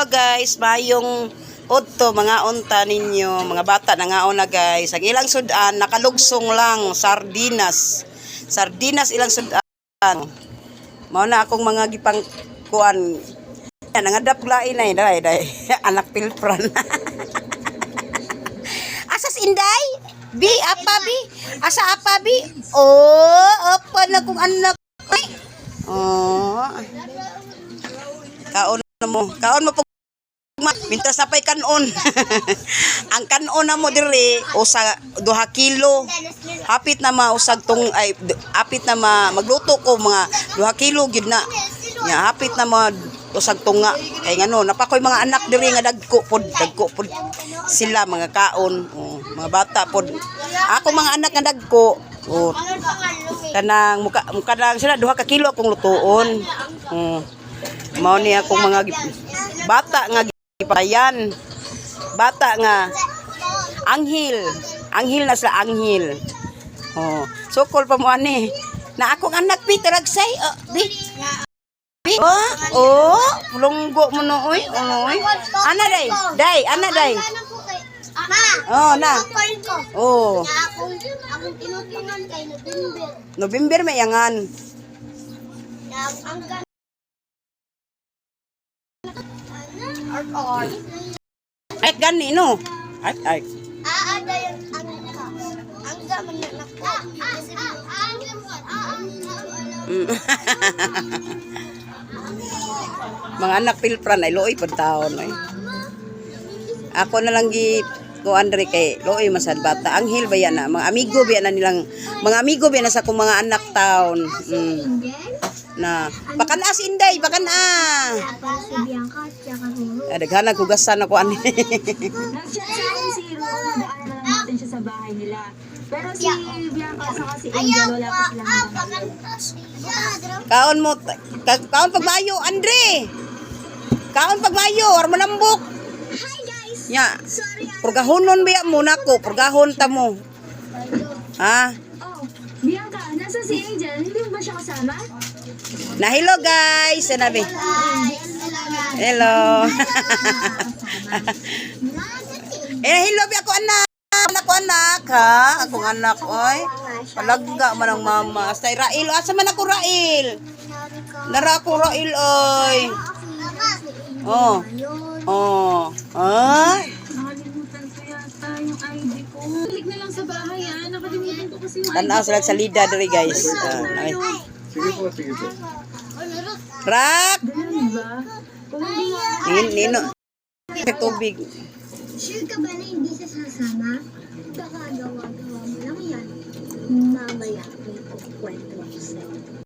Hello guys, mayong udto mga unta ninyo, mga bata na nga na guys. Ang ilang sudan nakalugsong lang sardinas. Sardinas ilang sudan. Mao na akong mga gipang kuan. Nangadap lain ay day. Anak pilpran. Asas Inday? Bi apa bi? Asa apa bi? Oh, apa na kung anak. Ay. Oh. Kaon mo po mintas napay kanon. Ang kanon na mo diri usa 2 kilo. Hapit na mausag tong ay hapit na magluto ko mga 2 kilo gid na. Nya hapit na usag tunga kay ngano napakoy mga anak diri nga dagko pod sila mga kaon, mga bata pod. Ako mga anak nga dagko, kanang muka lang sila 2 ka kilo akong lutuon. Mao ni akong mga bata nga gipayan. Bata nga anghel na sa anghel. Sukol pa mo ani. Na akong anak Peter agsay. Lunggo mo no oy. Ana day. Ana day. Ma. Na. Akong tinutingan kay November. November may yangan. Ay gani no. Ay. Mga anak pilpran ay looy pud taon oy. Ako na lang gi ko Andre kay looy masad bata. Anghel ba yan na mga amigo ba na nilang mga amigo ba na sa kong mga anak taon. Na bakan as Inday bakan si Bianca daghan hugasan ako ani. Natin siya sa bahay nila. Pero si Bianca saka si Angel wala pa silang kaon pagmayo Andre. Kaon pagmayo or malambok. Hi guys. Ya. Purgahonon biya muna ko, purgahon ta mo. Ha? Oh, Bianca, nasa si Angel? Hindi mo ba siya kasama? Na hello guys, sinabi. Hello. Hello bi ako anak. Anak ha, akong anak oy. Palagga man ang mama. Astay Rail, asa man ako Rail? Nara ako Rail oy. Nakalimutan ko yata yung ID ko. Balik na lang sa bahay nakalimutan ko kasi yung tanaw sila sa lida diri guys. Sige po. Rak! Nino. Tubig. Sure ka ba na hindi siya sasama? Baka gawa mo lang yan. Mamaya, may kwento ako sa'yo.